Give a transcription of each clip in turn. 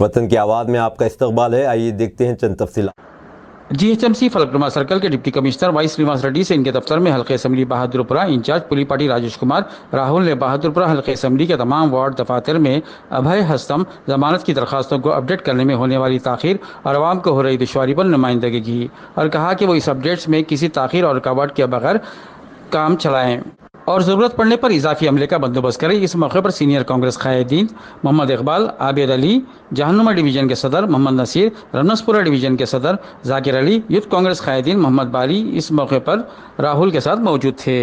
वतन की आवाज़ में आपका इस्तकबाल है। आइए देखते हैं चंद तफसीलात। जीएचएमसी फलकनुमा सर्कल के deputy commissioner Y Srinivas Reddy से इनके दफ्तर में हल्के असेंबली बहादुरपुरा इंचार्ज पुलिपाटी राजेश कुमार राहुल ने बहादुरपुरा हल्के असेंबली के तमाम वार्ड दफातर में अभय हस्तम जमानत की दरखास्तों को अपडेट करने में होने वाली ताखीर और आवाम को हो रही दुश्वारी पर नुमाइंदगी की और कहा कि वो इस अपडेट्स में किसी ताखीर और रुकावट के बगैर काम चलाएं और ज़रूरत पड़ने पर इजाफी अमले का बंदोबस्त करें। इस मौके पर सीनियर कांग्रेस कायदीन मोहम्मद इकबाल, आबिद अली, जहानुमा डिवीज़न के सदर मोहम्मद नसीर, रमनसपुरा डिवीज़न के सदर जाकिर अली, यूथ कांग्रेस कायदीन मोहम्मद बाली इस मौके पर राहुल के साथ मौजूद थे।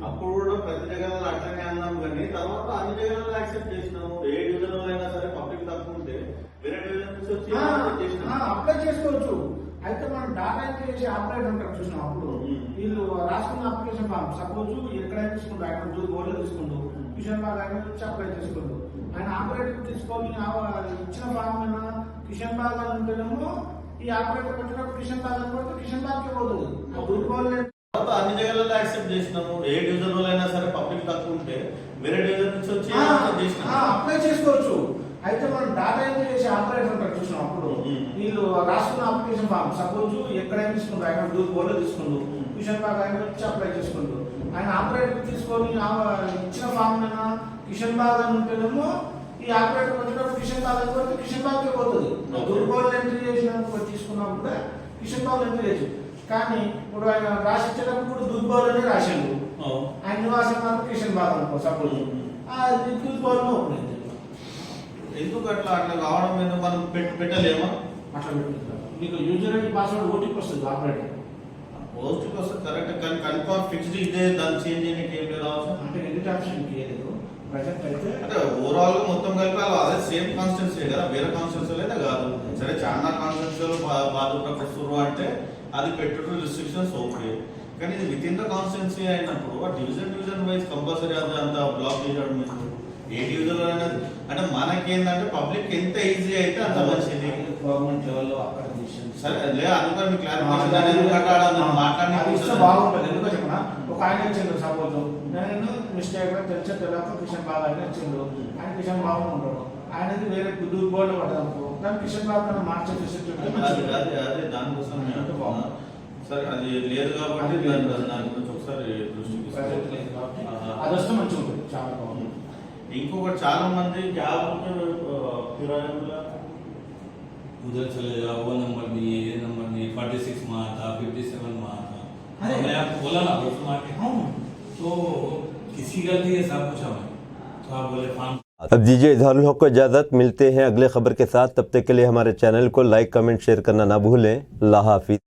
అప్పుడు కూడా ప్రతి జగన్ అట్లనే అన్నాం కానీ తర్వాత అన్ని జగన్లు యాక్సెప్ట్ చేసినాము. ఏ డివిజన్ అయినా సరే పబ్లిక్ తక్కువ ఉంటే వేరే డివిజన్ నుంచి వచ్చి అప్లై చేసుకోవచ్చు. అయితే మనం డాటా ఎంట్రీ చేసి ఆపరేట్ ఉంటారు చూసినాం. అప్పుడు వీళ్ళు రాసుకున్న అప్లికేషన్ ఫామ్ సపోజ్ ఎక్కడైనా తీసుకుంటారు, అక్కడ బోర్డు తీసుకుంటూ కిషన్ బాగ్ ఆయన వచ్చి అప్లై చేసుకుంటూ ఆయన ఆపరేటర్ తీసుకొని ఇచ్చిన ఫామ్ మీద కిషన్ బాగ్ అని ఉంటేనేమో ఈ ఆపరేటర్ పెట్టినప్పుడు కిషన్ బాగ్ అని పడితే కిషన్ బాగ్కే పోతుంది. అన్ని జగన్లలో యాక్సెప్ట్ చేసినాము. ఏ డివిజన్ లో అయినా సరే పబ్లిక్ తక్కువ ఉంటే వేరే డివిజన్ నుంచి వచ్చి అప్లై చేసుకోవచ్చు. అయితే మనం డాటా ఎంట్రీ చేసి ఆపరేటర్ ఉంటారు చూసినాం. అప్పుడు వీళ్ళు రాసుకున్న అప్లికేషన్ ఫామ్ సపోజ్ ఎక్కడైనా తీసుకుంటారు, అక్కడ బోర్డు తీసుకుంటూ కిషన్ బాగ్ ఆయన వచ్చి అప్లై చేసుకుంటూ ఆయన ఆపరేటర్ తీసుకొని ఇచ్చిన ఫామ్ మీద కిషన్ బాగ్ అని ఉంటేనేమో ఈ ఆపరేటర్ వచ్చినప్పుడు కిషన్ బాగ్ అని పడితే కిషన్ బాగ్కే పోతుంది. దుర్బోర్డు ఎంట్రీ చేసినప్పుడు తీసుకున్నాం కూడా కిషన్ బాగ్ ఎంట్రీ చేసి కానీ ఇప్పుడు ఆయన రాసిచ్చేటప్పుడు దుర్బోర్డు రాసిండు. ఆయన నివాసం మాత్రం కిషన్ బాగ్ అనుకో సపోజ్ దుర్బోర్డు ఎందుకు అట్లా అట్లా కావడం ఎందుకు మనం పెట్టలేమా? అట్లా పెట్టుకుంటారు. మీకు యూజర్ ఐడి పాస్వర్డ్ ఓటీపీ వస్తుంది ఆపరేటర్ ఓటీపీ వస్తుంది కరెక్ట్ కానీ కన్ఫర్మ్ ఫిక్స్డ్ ఇదే దాన్ని చేంజ్ చేయడానికి ఏం లేదు అవసరం అంటే ఎడిట్ ఆప్షన్ లేదు ప్రజెంట్ అయితే అంటే ఓవరాల్ గా మొత్తం కలిపి అదే సేమ్ కాన్స్టిట్యూన్సీ కదా, వేరే కాన్స్టిట్యూన్సీ అయితే కాదు. సరే చాలా కాన్స్టిట్యూన్సీలు బాధపడుతున్నారు అంటే అది పెట్టుడు రిస్ట్రిక్షన్స్ ఓకే, కానీ ఇది విత్ ఇన్ ద కాన్స్టిట్యూన్సీ అయినప్పుడు ఆ డివిజన్ వైజ్ కంపల్సరీ అది అంత బ్లాక్ చేయడం మీకు ఏ డివిజన్ అయినా అంటే మనకేంటంటే పబ్లిక్ ఎంత ఈజీ అయితే అంత మంచిది. గవర్నమెంట్ లెవెల్లో అక్కడ సరే లే అందుకని మీకు క్లారిఫికేషన్ మాట్లాడి బాగుంటుంది. ఎందుకో చెప్పిన ఒక ఆయన ఇచ్చిండు సపోజ్ నేను మిస్టేక్ తెలిసే తెలియక కిషన్ బాగ్ ఆయన ఇచ్చిండు. ఆయన కిషన్ బాబు ఉంటాడు, ఆయనది వేరే బోర్డు పడదనుకో కానీ కిషన్ బాబు కన్నా మార్చే అదే దానికోసం సరే అది లేదు కాబట్టి దాని గురించి ఒకసారి దృష్టికి అది వస్తే మంచిగా ఉంటుంది. చాలా బాగుంది. ఇంకొకటి చాలా మంది క్యాబ్ उधर चले जाओ, वो नंबर नहीं है, ये नंबर नहीं, 46 में आता, 57 में आता। मैं आपको बोला ना उसमें आके तो किसी गलती है सब कुछ हमें तो आप बोले फार्म। अब दीजिए इजहारुल हक को इजाज़त। मिलते हैं अगले खबर के साथ, तब तक के लिए हमारे चैनल को लाइक कमेंट शेयर करना ना भूलें। अल्लाह हाफिज़।